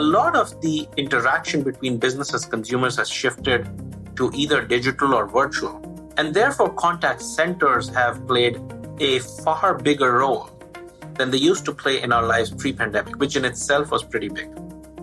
lot of the interaction between businesses and consumers has shifted to either digital or virtual. And therefore, contact centers have played a far bigger role than they used to play in our lives pre-pandemic, which in itself was pretty big.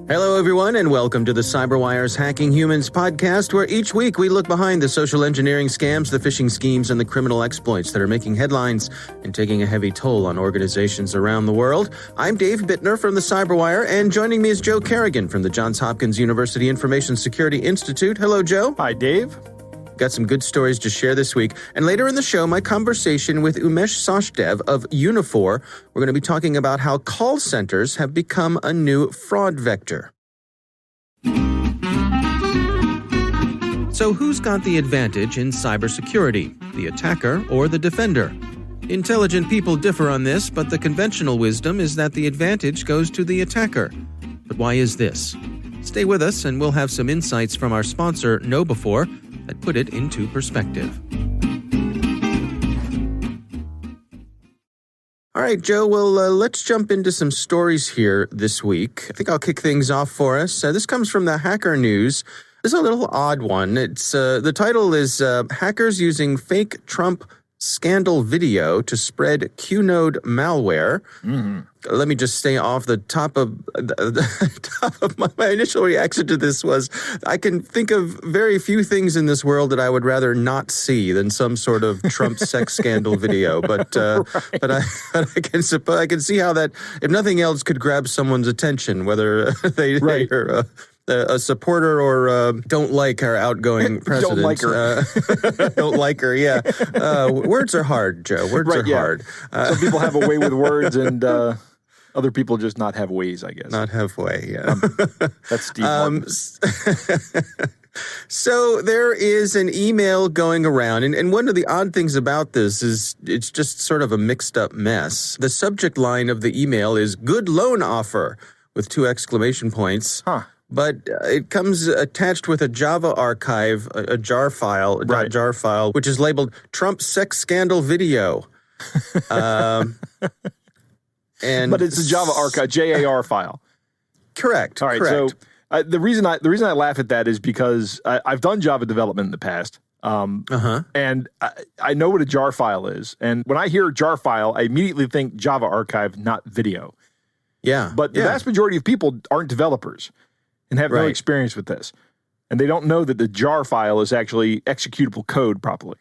Hello, everyone, and welcome to the CyberWire's Hacking Humans podcast, where each week we look behind the social engineering scams, the phishing schemes, and the criminal exploits that are making headlines and taking a heavy toll on organizations around the world. I'm Dave Bittner from the CyberWire, and joining me is Joe Kerrigan from the Johns Hopkins University Information Security Institute. Hello, Joe. Hi, Dave. Got some good stories to share this week. And later in the show, my conversation with Umesh Sachdev of Unifor. We're going to be talking about how call centers have become a new fraud vector. So who's got the advantage in cybersecurity, the attacker or the defender? Intelligent people differ on this, but the conventional wisdom is that the advantage goes to the attacker. But why is this? Stay with us and we'll have some insights from our sponsor, KnowBe4, that put it into perspective. All right, Joe, well, let's jump into some stories here this week. I think I'll kick things off for us. This comes from the Hacker News. This is a little odd one. It's the title is Hackers Using Fake Trump Scandal Video to Spread QNode Malware. Mm-hmm. Let me just stay off the top of my initial reaction to this was I can think of very few things in this world that I would rather not see than some sort of Trump sex scandal video. But right. but I can see how that, if nothing else, could grab someone's attention, whether they are a supporter or don't like our outgoing president. Don't like her. Don't like her, yeah. Words are hard, Joe. Words are hard. Some people have a way with words, and other people just not have ways, I guess. Not have way, yeah. That's Steve So there is an email going around, and one of the odd things about this is it's just sort of a mixed-up mess. The subject line of the email is "Good Loan Offer" with 2 exclamation points. Huh. But it comes attached with a Java archive, a jar file, right. .jar file, which is labeled Trump Sex Scandal Video. But it's a Java archive, JAR file. Correct. All right. Correct. So the reason I laugh at that is because I've done Java development in the past. And I know what a jar file is. And when I hear a jar file, I immediately think Java archive, not video. Yeah. But the vast majority of people aren't developers and have no experience with this. And they don't know that the jar file is actually executable code properly.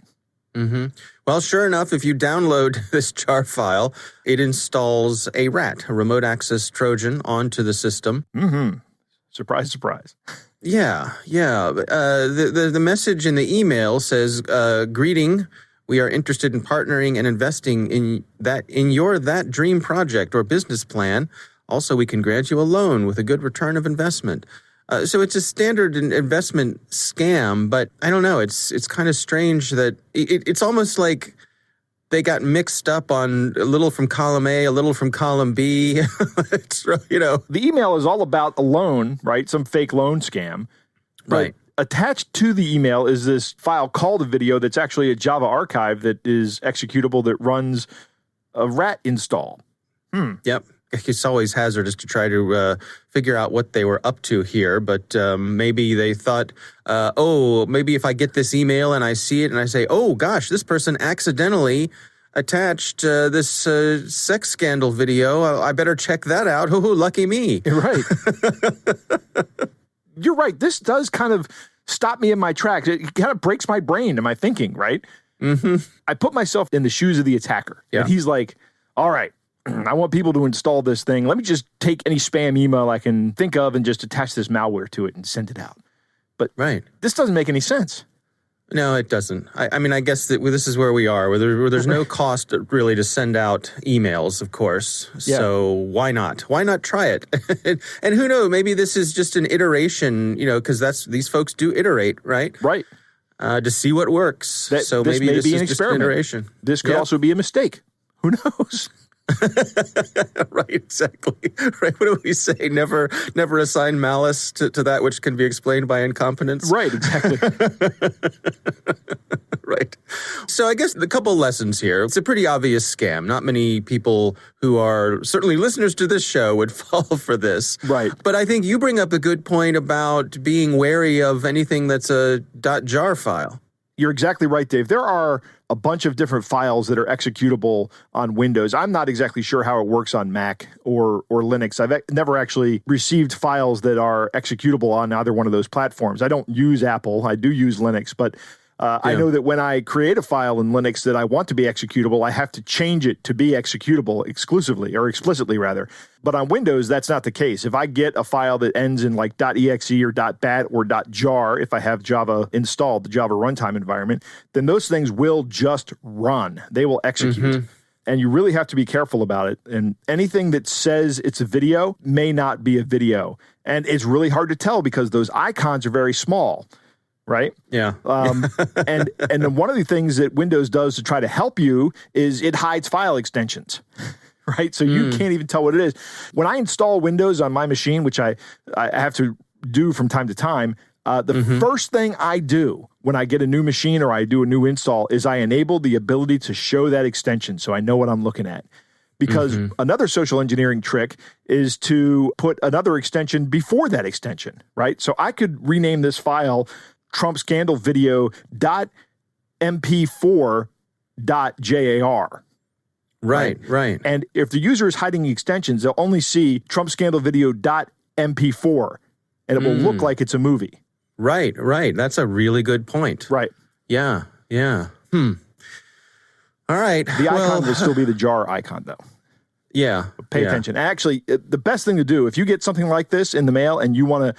Mm-hmm. Well, sure enough, if you download this jar file, it installs a RAT, a remote access Trojan, onto the system. Mm-hmm. Surprise, surprise. Yeah. The message in the email says, "Greeting. We are interested in partnering and investing in your dream project or business plan. Also, we can grant you a loan with a good return of investment." So it's a standard investment scam, but I don't know. It's kind of strange that it's almost like they got mixed up on a little from column A, a little from column B. It's, The email is all about a loan, right? Some fake loan scam. Right. Attached to the email is this file called a video that's actually a Java archive that is executable that runs a RAT install. Yep. It's always hazardous to try to figure out what they were up to here, but maybe they thought, maybe if I get this email and I see it and I say, oh gosh, this person accidentally attached this sex scandal video. I better check that out. Oh, lucky me. Right. You're right. This does kind of stop me in my tracks. It kind of breaks my brain and my thinking, right? Mm-hmm. I put myself in the shoes of the attacker. Yeah. And he's like, all right, I want people to install this thing. Let me just take any spam email I can think of and just attach this malware to it and send it out. But this doesn't make any sense. No, it doesn't. I mean, I guess that this is where we are, where there's no cost really to send out emails, of course. Yeah. So why not? Why not try it? And who knows? Maybe this is just an iteration, because these folks do iterate, right? Right. To see what works. So maybe this is just an iteration. This could also be a mistake. Who knows? Right, exactly. Right. What do we say? Never assign malice to that which can be explained by incompetence. Right, exactly. Right. So I guess the couple lessons here. It's a pretty obvious scam. Not many people who are certainly listeners to this show would fall for this. Right. But I think you bring up a good point about being wary of anything that's a .jar file. You're exactly right, Dave. There are a bunch of different files that are executable on Windows. I'm not exactly sure how it works on Mac or Linux. I've never actually received files that are executable on either one of those platforms. I don't use Apple. I do use Linux, but I know that when I create a file in Linux that I want to be executable, I have to change it to be executable exclusively or explicitly rather. But on Windows, that's not the case. If I get a file that ends in like .exe or .bat or .jar, if I have Java installed, the Java runtime environment, then those things will just run. They will execute. Mm-hmm. And you really have to be careful about it. And anything that says it's a video may not be a video. And it's really hard to tell because those icons are very small. Right? Yeah. And then one of the things that Windows does to try to help you is it hides file extensions, right? So you can't even tell what it is. When I install Windows on my machine, which I have to do from time to time, the first thing I do when I get a new machine or I do a new install is I enable the ability to show that extension so I know what I'm looking at. Because another social engineering trick is to put another extension before that extension, right? So I could rename this file Trump scandal video .mp4.jar. Right. And if the user is hiding extensions, they'll only see Trump scandal video .mp4, and it will look like it's a movie. Right. That's a really good point. Right. Yeah. All right. The icon will still be the jar icon, though. Yeah. Pay attention. Actually, the best thing to do, if you get something like this in the mail and you want to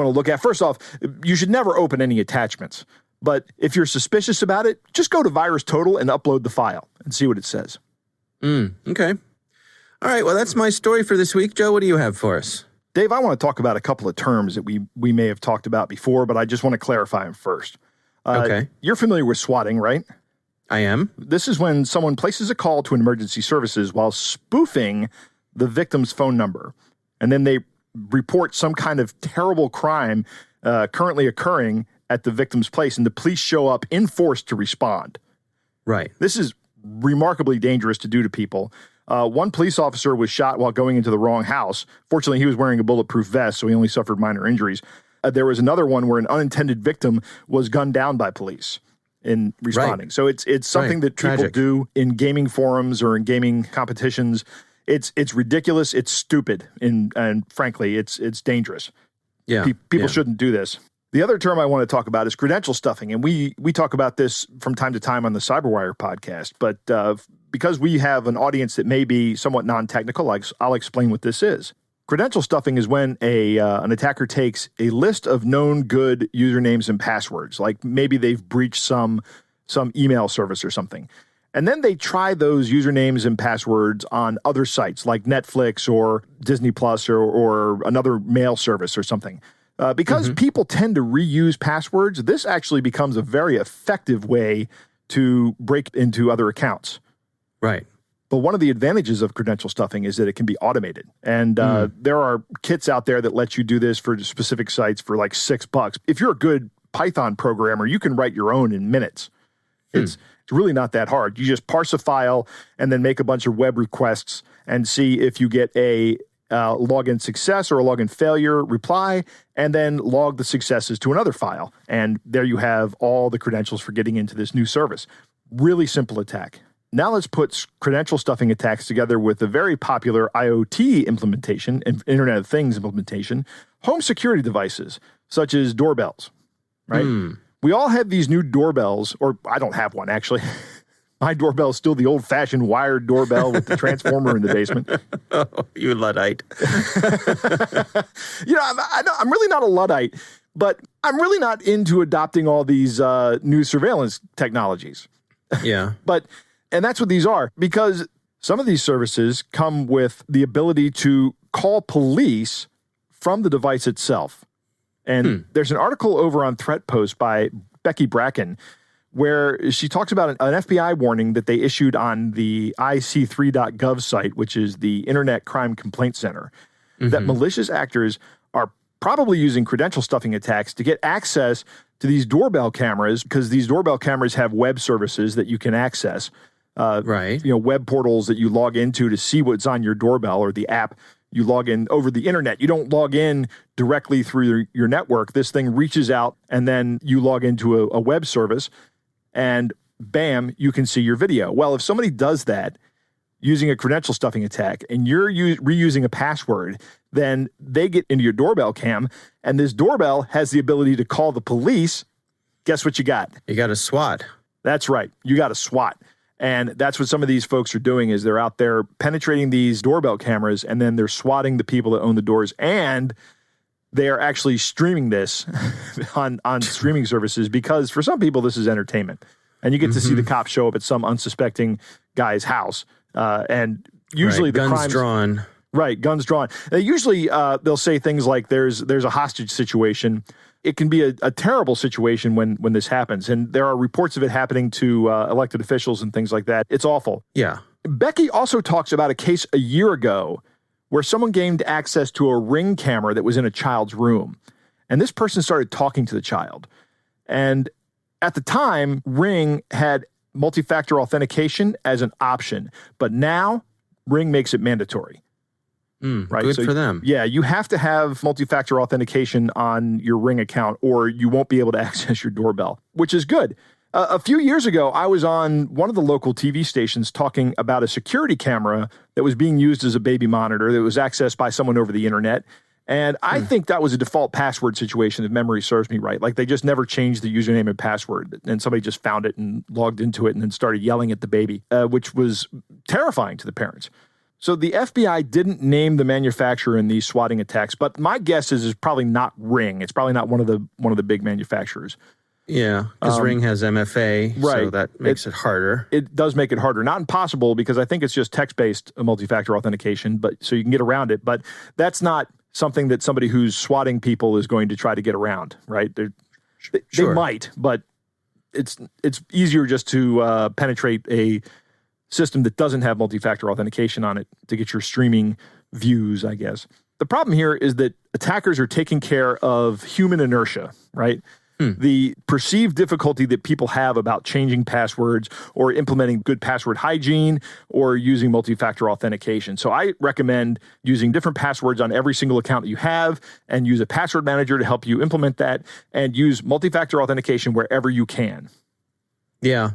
look at, first off, you should never open any attachments. But if you're suspicious about it, just go to VirusTotal and upload the file and see what it says. Okay. All right. Well, that's my story for this week. Joe, what do you have for us? Dave, I want to talk about a couple of terms that we may have talked about before, but I just want to clarify them first. Okay. You're familiar with swatting, right? I am. This is when someone places a call to an emergency services while spoofing the victim's phone number, and then they report some kind of terrible crime currently occurring at the victim's place, and the police show up in force to respond. Right. This is remarkably dangerous to do to people. One police officer was shot while going into the wrong house. Fortunately, he was wearing a bulletproof vest, so he only suffered minor injuries. There was another one where an unintended victim was gunned down by police in responding. Right. So it's something that people do in gaming forums or in gaming competitions. It's ridiculous. It's stupid. And frankly, it's dangerous. Yeah. People shouldn't do this. The other term I want to talk about is credential stuffing. And we talk about this from time to time on the Cyberwire podcast. But because we have an audience that may be somewhat non-technical, I'll explain what this is. Credential stuffing is when an attacker takes a list of known good usernames and passwords, like maybe they've breached some email service or something. And then they try those usernames and passwords on other sites like Netflix or Disney Plus or another mail service or something. Because people tend to reuse passwords, this actually becomes a very effective way to break into other accounts. Right. But one of the advantages of credential stuffing is that it can be automated. And there are kits out there that let you do this for specific sites for like $6. If you're a good Python programmer, you can write your own in minutes. It's really not that hard. You just parse a file and then make a bunch of web requests and see if you get a login success or a login failure reply, and then log the successes to another file. And there you have all the credentials for getting into this new service. Really simple attack. Now let's put credential stuffing attacks together with a very popular IoT implementation and Internet of Things implementation, home security devices, such as doorbells, right? We all have these new doorbells, or I don't have one, actually. My doorbell is still the old-fashioned wired doorbell with the transformer in the basement. Oh, you Luddite. I'm really not a Luddite, but I'm really not into adopting all these new surveillance technologies. Yeah. And that's what these are, because some of these services come with the ability to call police from the device itself. And there's an article over on Threat Post by Becky Bracken where she talks about an FBI warning that they issued on the IC3.gov site, which is the Internet Crime Complaint Center, that malicious actors are probably using credential stuffing attacks to get access to these doorbell cameras, because these doorbell cameras have web services that you can access. Web portals that you log into to see what's on your doorbell, or the app. You log in over the internet. You don't log in directly through your network. This thing reaches out, and then you log into a web service, and bam, you can see your video. Well, if somebody does that using a credential stuffing attack, and you're reusing a password, then they get into your doorbell cam, and this doorbell has the ability to call the police. Guess what you got? You got a SWAT. That's right. You got a SWAT. And that's what some of these folks are doing, is they're out there penetrating these doorbell cameras, and then they're swatting the people that own the doors, and they are actually streaming this on streaming services, because for some people this is entertainment. And you get to see the cops show up at some unsuspecting guy's house. And usually the guns drawn. Right, guns drawn. Usually they'll say things like there's a hostage situation. It can be a terrible situation when this happens. And there are reports of it happening to elected officials and things like that. It's awful. Yeah. Becky also talks about a case a year ago where someone gained access to a Ring camera that was in a child's room. And this person started talking to the child. And at the time, Ring had multi-factor authentication as an option. But now, Ring makes it mandatory. Right? Good for them. Yeah, you have to have multi-factor authentication on your Ring account, or you won't be able to access your doorbell, which is good. A few years ago, I was on one of the local TV stations talking about a security camera that was being used as a baby monitor that was accessed by someone over the internet. And I think that was a default password situation, if memory serves me right. Like, they just never changed the username and password, and somebody just found it and logged into it and then started yelling at the baby, which was terrifying to the parents. So the FBI didn't name the manufacturer in these swatting attacks, but my guess is it's probably not Ring. It's probably not one of the big manufacturers. Yeah, because Ring has MFA, right. So that makes it harder. It does make it harder. Not impossible, because I think it's just text-based multi-factor authentication, but so you can get around it. But that's not something that somebody who's swatting people is going to try to get around, right? They might, but it's easier just to penetrate a system that doesn't have multi-factor authentication on it to get your streaming views, I guess. The problem here is that attackers are taking care of human inertia, right? The perceived difficulty that people have about changing passwords or implementing good password hygiene or using multi-factor authentication. So I recommend using different passwords on every single account that you have, and use a password manager to help you implement that, and use multi-factor authentication wherever you can. Yeah.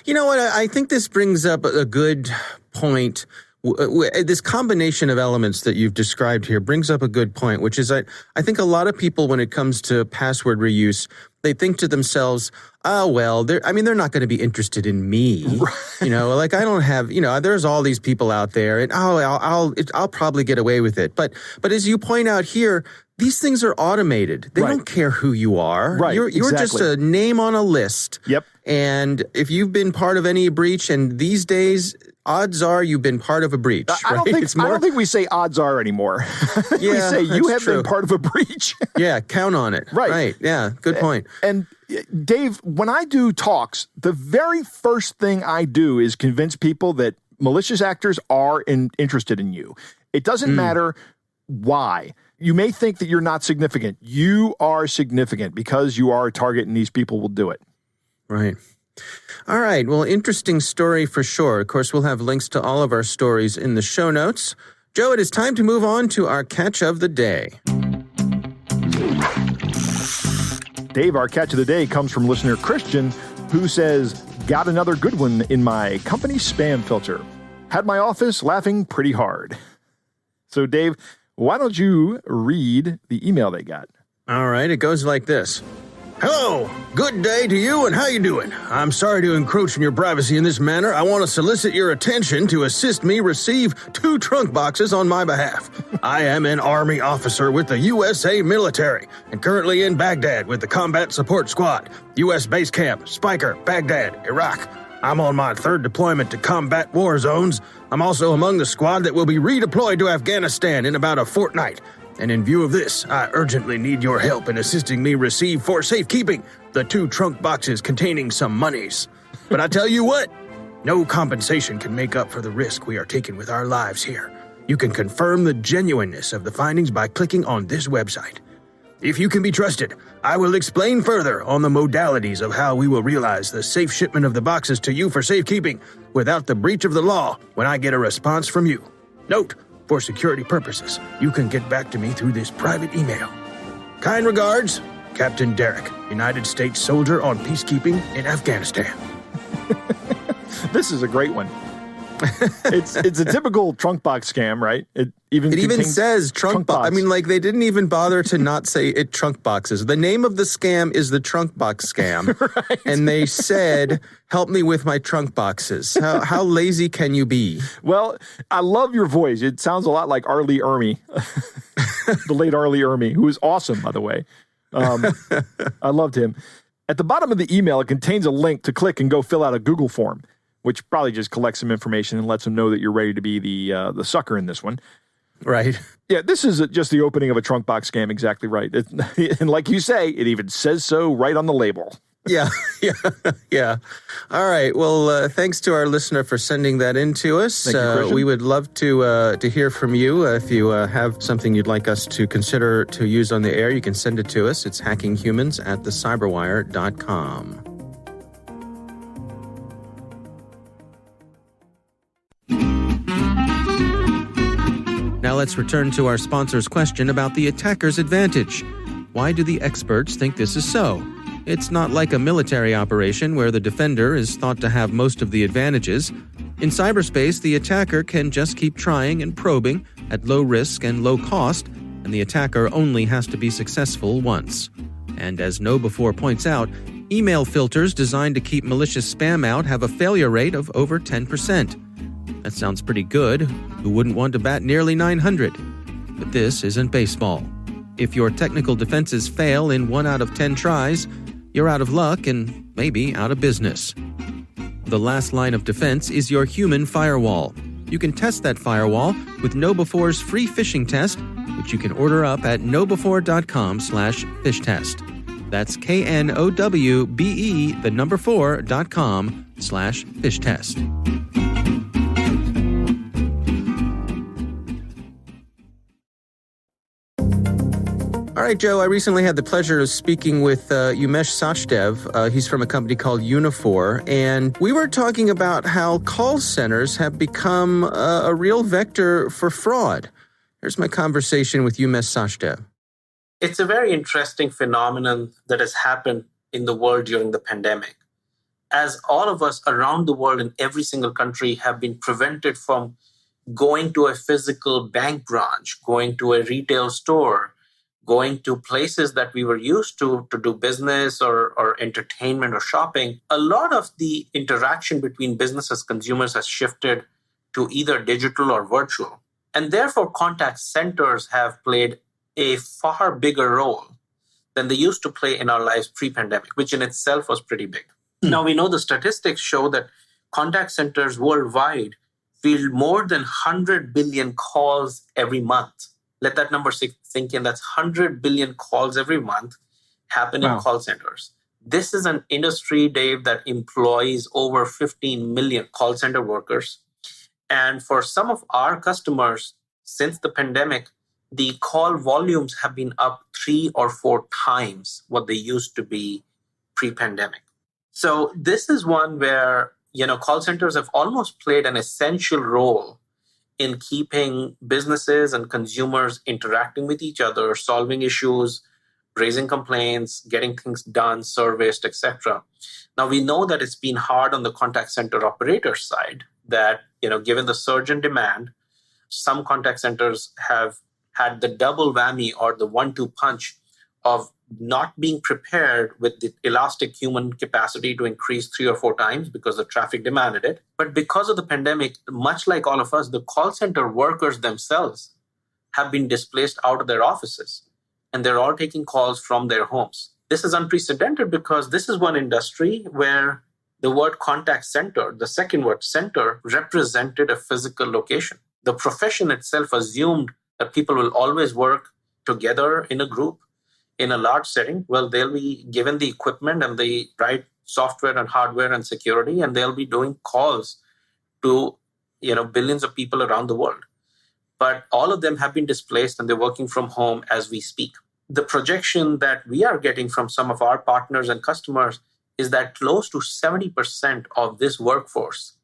You know what? I think this brings up a good point. This combination of elements that you've described here brings up a good point, which is I think a lot of people, when it comes to password reuse, they think to themselves, oh, well, they're not going to be interested in me. Right. Like, I don't have, there's all these people out there, and I'll probably get away with it. But as you point out here, these things are automated. They don't care who you are. Right. You're just a name on a list. Yep. And if you've been part of any breach, and these days, odds are you've been part of a breach. I don't think we say odds are anymore. Yeah, we say you have true. been part of a breach. Yeah, count on it. Right. Yeah, good point. And Dave, when I do talks, the very first thing I do is convince people that malicious actors are interested in you. It doesn't matter why. You may think that you're not significant. You are significant because you are a target, and these people will do it. Right. All right. Well, interesting story for sure. Of course, we'll have links to all of our stories in the show notes. Joe, it is time to move on to our catch of the day. Dave, our catch of the day comes from listener Christian, who says, got another good one in my company spam filter. Had my office laughing pretty hard. So, Dave, why don't you read the email they got? All right. It goes like this. Hello, good day to you, and how you doing? I'm sorry to encroach on your privacy in this manner. I want to solicit your attention to assist me receive 2 trunk boxes on my behalf. I am an Army officer with the USA military and currently in Baghdad with the Combat Support Squad, U.S. Base Camp, Spiker, Baghdad, Iraq. I'm on my 3rd deployment to combat war zones. I'm also among the squad that will be redeployed to Afghanistan in about a fortnight. And in view of this, I urgently need your help in assisting me receive for safekeeping the 2 trunk boxes containing some monies. But I tell you what, no compensation can make up for the risk we are taking with our lives here. You can confirm the genuineness of the findings by clicking on this website. If you can be trusted, I will explain further on the modalities of how we will realize the safe shipment of the boxes to you for safekeeping without the breach of the law when I get a response from you. Note, for security purposes, you can get back to me through this private email. Kind regards, Captain Derek, United States soldier on peacekeeping in Afghanistan. This is a great one. It's a typical trunk box scam, right? It even says trunk box. I mean, like, they didn't even bother to not say it trunk boxes. The name of the scam is the trunk box scam. Right. And they said, help me with my trunk boxes. How lazy can you be? Well, I love your voice. It sounds a lot like Arlie Ermy, the late Arlie Ermy, who is awesome, by the way. I loved him. At the bottom of the email, it contains a link to click and go fill out a Google form, which probably just collects some information and lets them know that you're ready to be the sucker in this one. Right. Yeah, this is just the opening of a trunk box scam, exactly right. And like you say, it even says so right on the label. Yeah. All right. Well, thanks to our listener for sending that in to us. Thank you, Christian. We would love to hear from you. If you have something you'd like us to consider to use on the air, you can send it to us. It's hackinghumans@thecyberwire.com. Now let's return to our sponsor's question about the attacker's advantage. Why do the experts think this is so? It's not like a military operation where the defender is thought to have most of the advantages. In cyberspace, the attacker can just keep trying and probing at low risk and low cost, and the attacker only has to be successful once. And as KnowBe4 points out, email filters designed to keep malicious spam out have a failure rate of over 10%. That sounds pretty good. Who wouldn't want to bat nearly 900? But this isn't baseball. If your technical defenses fail in 1 out of 10 tries, you're out of luck and maybe out of business. The last line of defense is your human firewall. You can test that firewall with KnowBe4's free phishing test, which you can order up at knowbe4.com/fishtest. That's knowbe4.com/fishtest. All right, Joe, I recently had the pleasure of speaking with Umesh Sachdev. He's from a company called Unifor, and we were talking about how call centers have become a real vector for fraud. Here's my conversation with Umesh Sachdev. It's a very interesting phenomenon that has happened in the world during the pandemic. As all of us around the world in every single country have been prevented from going to a physical bank branch, going to a retail store, going to places that we were used to do business or entertainment or shopping, a lot of the interaction between businesses and consumers has shifted to either digital or virtual. And therefore, contact centers have played a far bigger role than they used to play in our lives pre-pandemic, which in itself was pretty big. Now, we know the statistics show that contact centers worldwide field more than 100 billion calls every month. Let that number sink in. That's 100 billion calls every month happen in call centers. This is an industry, Dave, that employs over 15 million call center workers. And for some of our customers, since the pandemic, the call volumes have been up 3 or 4 times what they used to be pre-pandemic. So this is one where, call centers have almost played an essential role in keeping businesses and consumers interacting with each other, solving issues, raising complaints, getting things done, serviced, etc. Now, we know that it's been hard on the contact center operator side that, given the surge in demand, some contact centers have had the double whammy or the 1-2 punch of not being prepared with the elastic human capacity to increase 3 or 4 times because the traffic demanded it. But because of the pandemic, much like all of us, the call center workers themselves have been displaced out of their offices, and they're all taking calls from their homes. This is unprecedented because this is one industry where the word contact center, the second word center, represented a physical location. The profession itself assumed that people will always work together in a group in a large setting. Well, they'll be given the equipment and the right software and hardware and security, and they'll be doing calls to billions of people around the world. But all of them have been displaced and they're working from home as we speak. The projection that we are getting from some of our partners and customers is that close to 70% of this workforce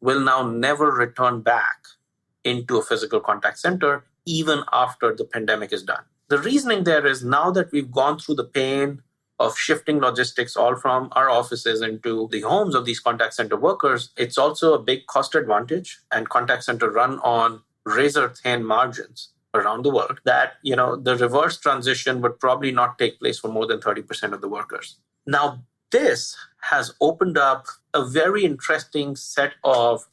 will now never return back into a physical contact center, even after the pandemic is done. The reasoning there is, now that we've gone through the pain of shifting logistics all from our offices into the homes of these contact center workers, it's also a big cost advantage, and contact center run on razor thin margins around the world, that the reverse transition would probably not take place for more than 30% of the workers. Now, this has opened up a very interesting set of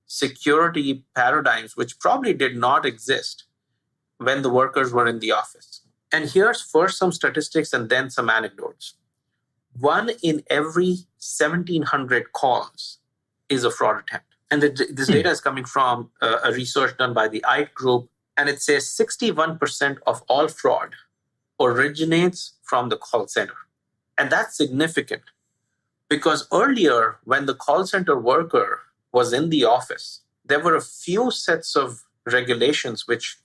security paradigms which probably did not exist when the workers were in the office. And here's first some statistics and then some anecdotes. 1 in every 1,700 calls is a fraud attempt. And this data is coming from a research done by the IT group, and it says 61% of all fraud originates from the call center. And that's significant because earlier, when the call center worker was in the office, there were a few sets of regulations which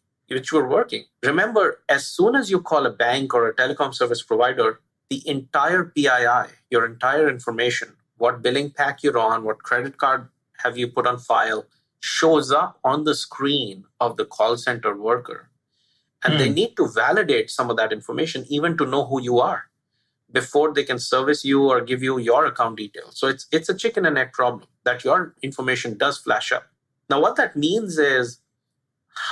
were working. Remember, as soon as you call a bank or a telecom service provider, the entire PII, your entire information, what billing pack you're on, what credit card have you put on file, shows up on the screen of the call center worker. And they need to validate some of that information even to know who you are before they can service you or give you your account details. So it's a chicken and egg problem that your information does flash up. Now, what that means is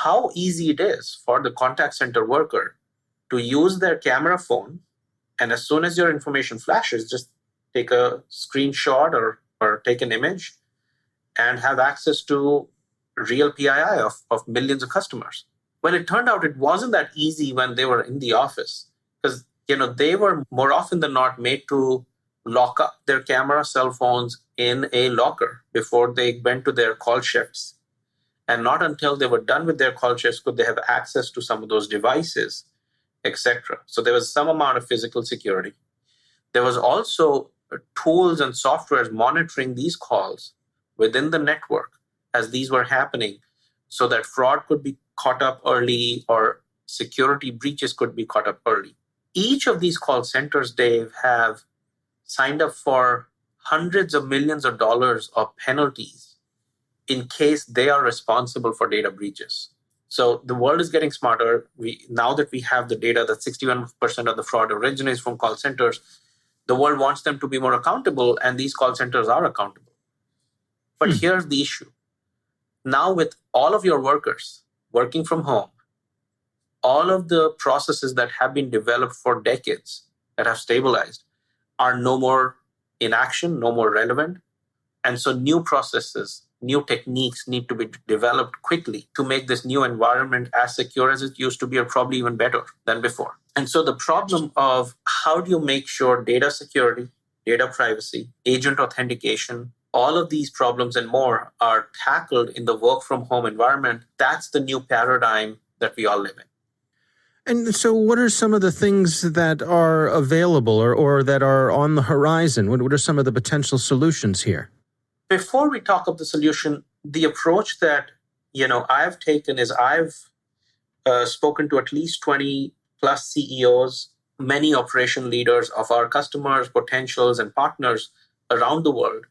how easy it is for the contact center worker to use their camera phone, and as soon as your information flashes, just take a screenshot or take an image and have access to real PII of millions of customers. Well, it turned out it wasn't that easy when they were in the office, because they were more often than not made to lock up their camera cell phones in a locker before they went to their call shifts. And not until they were done with their call shifts could they have access to some of those devices, etc. So there was some amount of physical security. There was also tools and softwares monitoring these calls within the network as these were happening, so that fraud could be caught up early or security breaches could be caught up early. Each of these call centers, Dave, have signed up for hundreds of millions of dollars of penalties in case they are responsible for data breaches. So the world is getting smarter. Now that we have the data that 61% of the fraud originates from call centers, the world wants them to be more accountable, and these call centers are accountable. But here's the issue. Now, with all of your workers working from home, all of the processes that have been developed for decades that have stabilized are no more in action, no more relevant. And so new processes, new techniques need to be developed quickly to make this new environment as secure as it used to be, or probably even better than before. And so the problem of how do you make sure data security, data privacy, agent authentication, all of these problems and more are tackled in the work from home environment, that's the new paradigm that we all live in. And so what are some of the things that are available or that are on the horizon? What are some of the potential solutions here? Before we talk of the solution, the approach that I've taken is I've spoken to at least 20 plus CEOs, many operation leaders of our customers, potentials, and partners around the world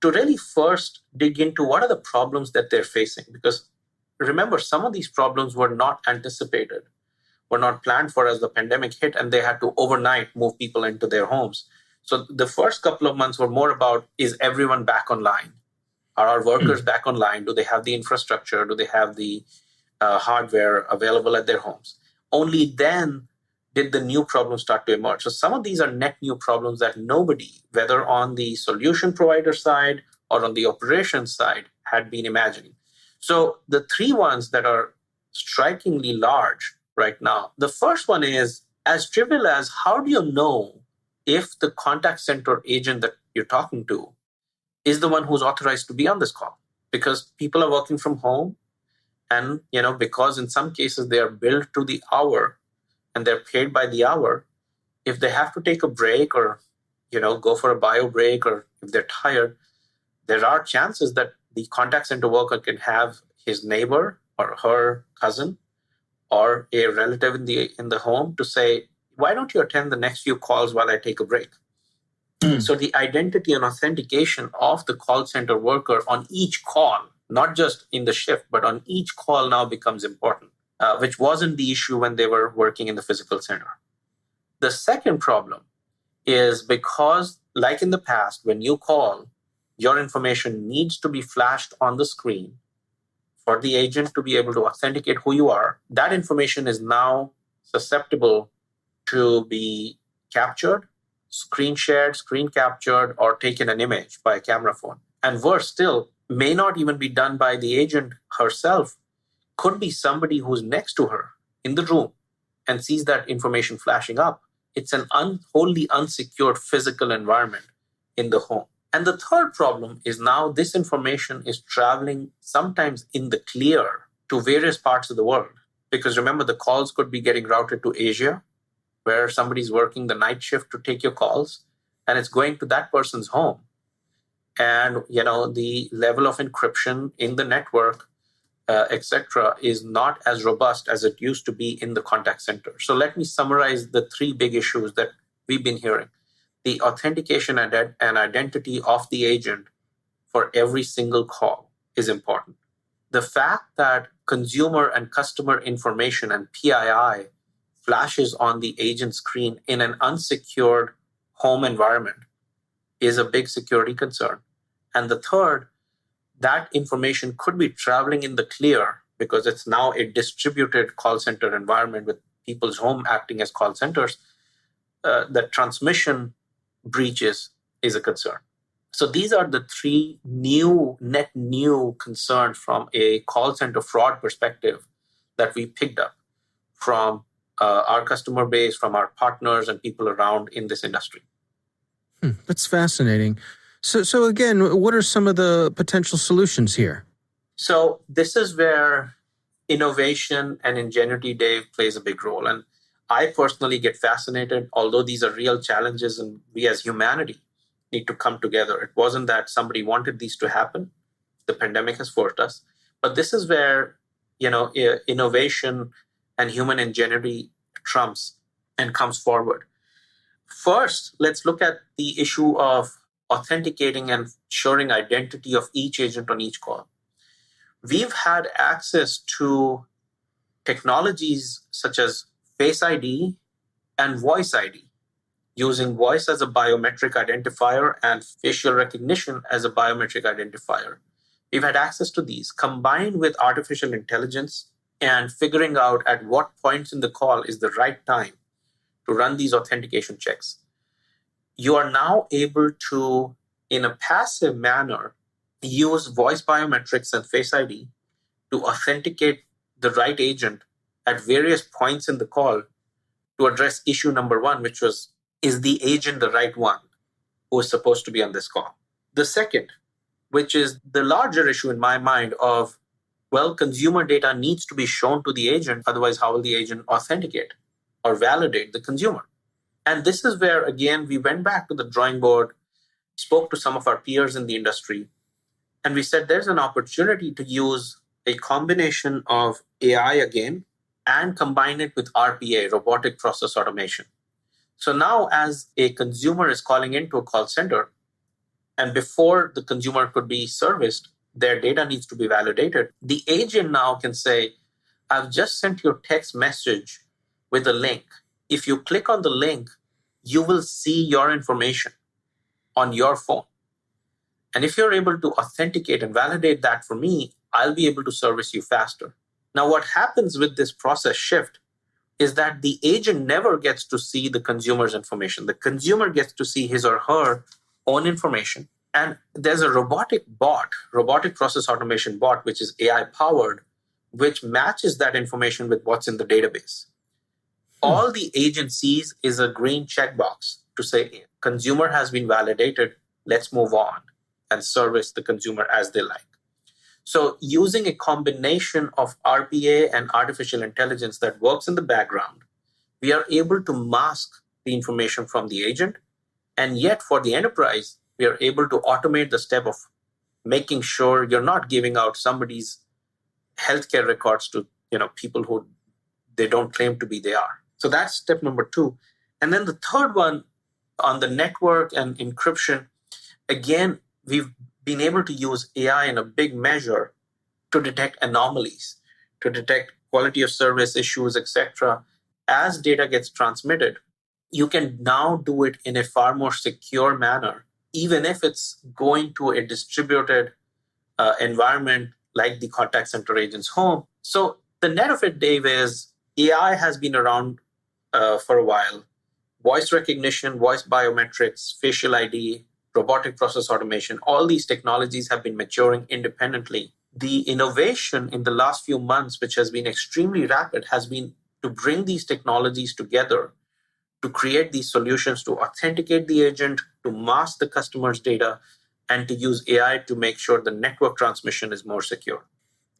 to really first dig into what are the problems that they're facing. Because remember, some of these problems were not anticipated, were not planned for as the pandemic hit, and they had to overnight move people into their homes. So the first couple of months were more about, is everyone back online? Are our workers back online? Do they have the infrastructure? Do they have the hardware available at their homes? Only then did the new problems start to emerge. So some of these are net new problems that nobody, whether on the solution provider side or on the operations side, had been imagining. So the three ones that are strikingly large right now, the first one is as trivial as, how do you know if the contact center agent that you're talking to is the one who's authorized to be on this call? Because people are working from home, and because in some cases they are billed to the hour, and they're paid by the hour, if they have to take a break or, go for a bio break, or if they're tired, there are chances that the contact center worker can have his neighbor or her cousin or a relative in the home to say, why don't you attend the next few calls while I take a break? So the identity and authentication of the call center worker on each call, not just in the shift, but on each call now becomes important, which wasn't the issue when they were working in the physical center. The second problem is because, like in the past, when you call, your information needs to be flashed on the screen for the agent to be able to authenticate who you are. That information is now susceptible to be captured, screen shared, screen captured, or taken an image by a camera phone. And worse still, may not even be done by the agent herself, could be somebody who's next to her in the room and sees that information flashing up. It's an wholly unsecured physical environment in the home. And the third problem is now this information is traveling sometimes in the clear to various parts of the world. Because remember, the calls could be getting routed to Asia, where somebody's working the night shift to take your calls, and it's going to that person's home. And, the level of encryption in the network, etc., is not as robust as it used to be in the contact center. So let me summarize the three big issues that we've been hearing. The authentication and identity of the agent for every single call is important. The fact that consumer and customer information and PII flashes on the agent screen in an unsecured home environment is a big security concern. And the third, that information could be traveling in the clear because it's now a distributed call center environment with people's home acting as call centers. The transmission breaches is a concern. So these are the three net new concerns from a call center fraud perspective that we picked up from our customer base, from our partners and people around in this industry. That's fascinating. So again, what are some of the potential solutions here? So this is where innovation and ingenuity, Dave, plays a big role. And I personally get fascinated, although these are real challenges and we as humanity need to come together. It wasn't that somebody wanted these to happen. The pandemic has forced us. But this is where, innovation and human ingenuity trumps and comes forward. First, let's look at the issue of authenticating and ensuring identity of each agent on each call. We've had access to technologies such as Face ID and Voice ID, using voice as a biometric identifier and facial recognition as a biometric identifier. We've had access to these combined with artificial intelligence and figuring out at what points in the call is the right time to run these authentication checks. You are now able to, in a passive manner, use voice biometrics and Face ID to authenticate the right agent at various points in the call to address issue number one, which was, is the agent the right one who is supposed to be on this call? The second, which is the larger issue in my mind of, consumer data needs to be shown to the agent, otherwise how will the agent authenticate or validate the consumer? And this is where, again, we went back to the drawing board, spoke to some of our peers in the industry, and we said there's an opportunity to use a combination of AI again and combine it with RPA, robotic process automation. So now as a consumer is calling into a call center, and before the consumer could be serviced, their data needs to be validated. The agent now can say, I've just sent your text message with a link. If you click on the link, you will see your information on your phone. And if you're able to authenticate and validate that for me, I'll be able to service you faster. Now, what happens with this process shift is that the agent never gets to see the consumer's information. The consumer gets to see his or her own information. And there's a robotic process automation bot, which is AI powered, which matches that information with what's in the database. All the agent sees is a green checkbox to say, consumer has been validated, let's move on and service the consumer as they like. So using a combination of RPA and artificial intelligence that works in the background we are able to mask the information from the agent. And yet for the enterprise, we are able to automate the step of making sure you're not giving out somebody's healthcare records to people who they don't claim to be they are. So that's step number 2. And then the third one on the network and encryption, again, we've been able to use AI in a big measure to detect anomalies, to detect quality of service issues, etc. As data gets transmitted, you can now do it in a far more secure manner, even if it's going to a distributed environment like the contact center agent's home. So the net of it, Dave, is AI has been around for a while. Voice recognition, voice biometrics, facial ID, robotic process automation, all these technologies have been maturing independently. The innovation in the last few months, which has been extremely rapid, has been to bring these technologies together to create these solutions to authenticate the agent, to mask the customer's data, and to use AI to make sure the network transmission is more secure.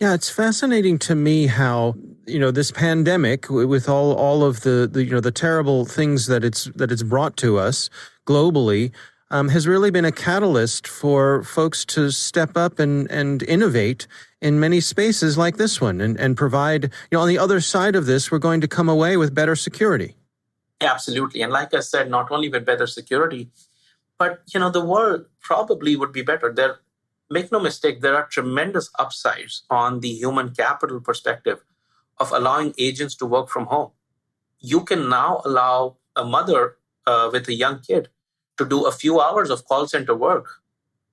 Yeah, it's fascinating to me how, this pandemic, with all of the terrible things that it's brought to us globally, has really been a catalyst for folks to step up and innovate in many spaces like this one and provide, on the other side of this, we're going to come away with better security. Absolutely. And like I said, not only with better security, but, the world probably would be better. Make no mistake, there are tremendous upsides on the human capital perspective of allowing agents to work from home. You can now allow a mother with a young kid to do a few hours of call center work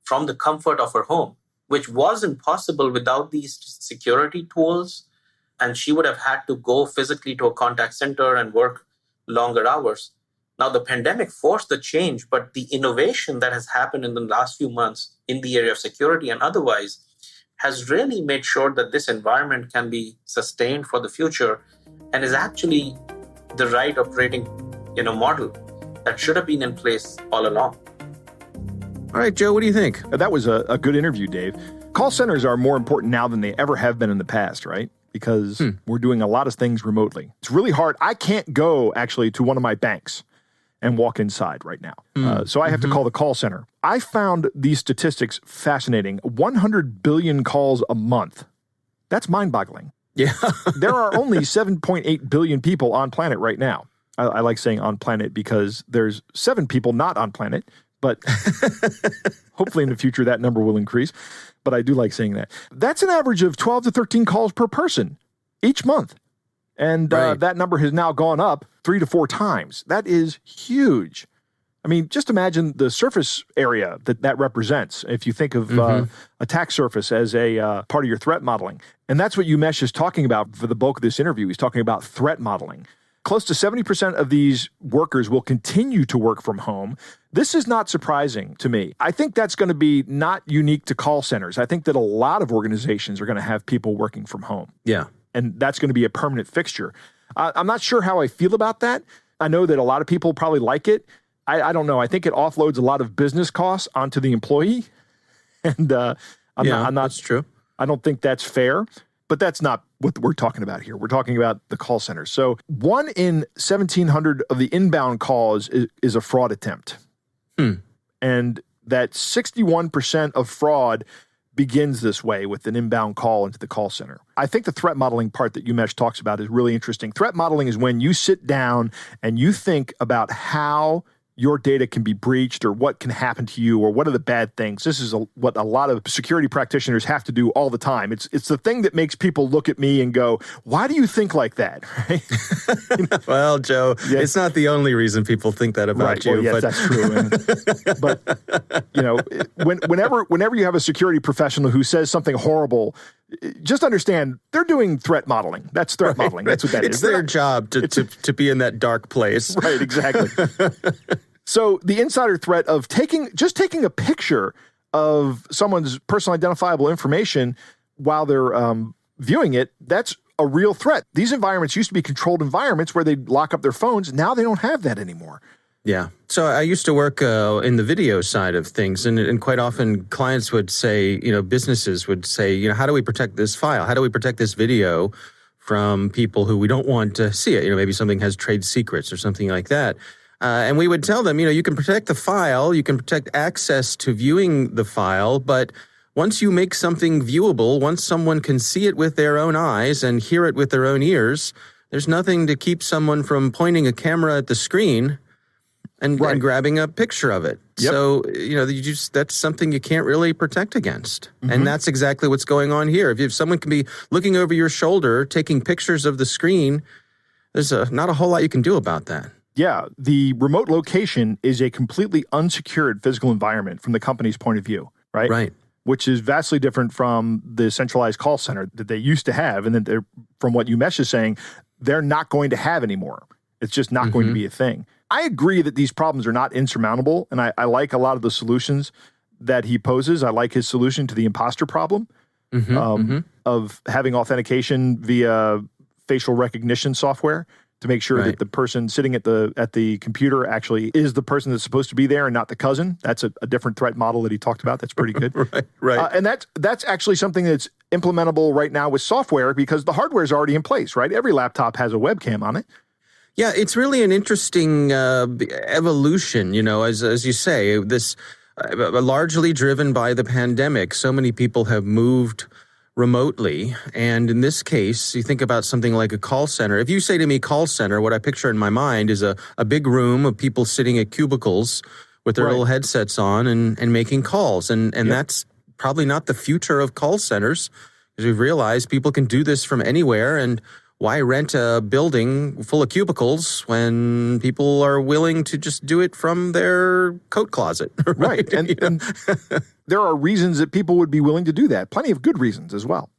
from the comfort of her home, which wasn't possible without these security tools. And she would have had to go physically to a contact center and work longer hours. Now, the pandemic forced the change, but the innovation that has happened in the last few months in the area of security and otherwise has really made sure that this environment can be sustained for the future and is actually the right operating model that should have been in place all along. All right, Joe, what do you think? That was a good interview, Dave. Call centers are more important now than they ever have been in the past, right? Because we're doing a lot of things remotely. It's really hard. I can't go actually to one of my banks and walk inside right now. So I have to call the call center. I found these statistics fascinating. 100 billion calls a month. That's mind-boggling. Yeah. There are only 7.8 billion people on planet right now. I like saying on planet because there's 7 people not on planet, but hopefully in the future that number will increase. But I do like saying that. That's an average of 12 to 13 calls per person each month. And that number has now gone up 3 to 4 times. That is huge. I mean, just imagine the surface area that represents. If you think of attack surface as a part of your threat modeling. And that's what Umesh is talking about for the bulk of this interview. He's talking about threat modeling. Close to 70% of these workers will continue to work from home. This is not surprising to me. I think that's going to be not unique to call centers. I think that a lot of organizations are going to have people working from home. Yeah. And that's going to be a permanent fixture. I'm not sure how I feel about that. I know that a lot of people probably like it. I don't know. I think it offloads a lot of business costs onto the employee. And I'm not that's true. I don't think that's fair. But that's not what we're talking about here. We're talking about the call center. So 1 in 1,700 of the inbound calls is a fraud attempt. And that 61% of fraud begins this way with an inbound call into the call center. I think the threat modeling part that Umesh talks about is really interesting. Threat modeling is when you sit down and you think about how your data can be breached or what can happen to you or what are the bad things. This is what a lot of security practitioners have to do all the time. It's the thing that makes people look at me and go, why do you think like that? Right? Well, Joe, it's not the only reason people think that about you. Well, yes, that's true. But whenever you have a security professional who says something horrible, just understand they're doing threat modeling. That's threat modeling. That's what that is. It's their job to be in that dark place. Right, exactly. So the insider threat of taking a picture of someone's personal identifiable information while they're viewing it, that's a real threat. These environments used to be controlled environments where they'd lock up their phones. Now they don't have that anymore. Yeah. So I used to work in the video side of things, and quite often clients would say, businesses would say, how do we protect this file? How do we protect this video from people who we don't want to see it. Maybe something has trade secrets or something like that. And we would tell them, you can protect the file, you can protect access to viewing the file, but once you make something viewable, once someone can see it with their own eyes and hear it with their own ears, there's nothing to keep someone from pointing a camera at the screen and grabbing a picture of it. Yep. So, that's something you can't really protect against. Mm-hmm. And that's exactly what's going on here. If someone can be looking over your shoulder, taking pictures of the screen, there's not a whole lot you can do about that. Yeah, the remote location is a completely unsecured physical environment from the company's point of view, right? Right. Which is vastly different from the centralized call center that they used to have. And then from what Umesh is saying, they're not going to have anymore. It's just not going to be a thing. I agree that these problems are not insurmountable, and I like a lot of the solutions that he poses. I like his solution to the imposter problem of having authentication via facial recognition software to make sure that the person sitting at the computer actually is the person that's supposed to be there and not the cousin. That's a different threat model that he talked about. That's pretty good. Right. And that's actually something that's implementable right now with software because the hardware is already in place, right? Every laptop has a webcam on it. Yeah, it's really an interesting evolution, as you say, this largely driven by the pandemic. So many people have moved remotely. And in this case, you think about something like a call center. If you say to me call center, what I picture in my mind is a big room of people sitting at cubicles with their little headsets on and making calls. And that's probably not the future of call centers, because we've realized people can do this from anywhere. And why rent a building full of cubicles when people are willing to just do it from their coat closet? Right. And there are reasons that people would be willing to do that. Plenty of good reasons as well.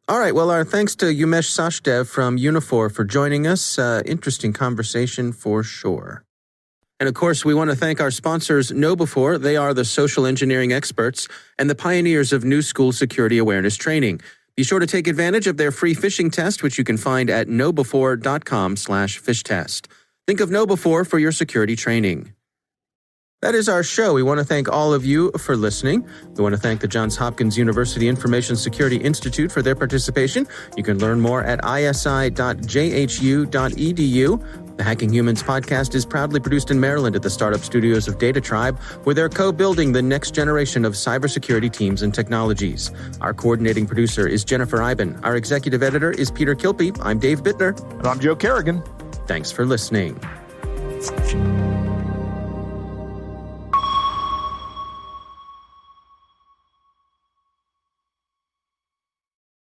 All right. Well, our thanks to Umesh Sachdev from Unifor for joining us. Interesting conversation for sure. And of course, we want to thank our sponsors, KnowBe4. They are the social engineering experts and the pioneers of new school security awareness training. Be sure to take advantage of their free phishing test, which you can find at knowbe4.com/phishtest. Think of KnowBe4 for your security training. That is our show. We want to thank all of you for listening. We want to thank the Johns Hopkins University Information Security Institute for their participation. You can learn more at isi.jhu.edu. The Hacking Humans podcast is proudly produced in Maryland at the startup studios of Data Tribe, where they're co-building the next generation of cybersecurity teams and technologies. Our coordinating producer is Jennifer Iben. Our executive editor is Peter Kilpie. I'm Dave Bittner. And I'm Joe Kerrigan. Thanks for listening.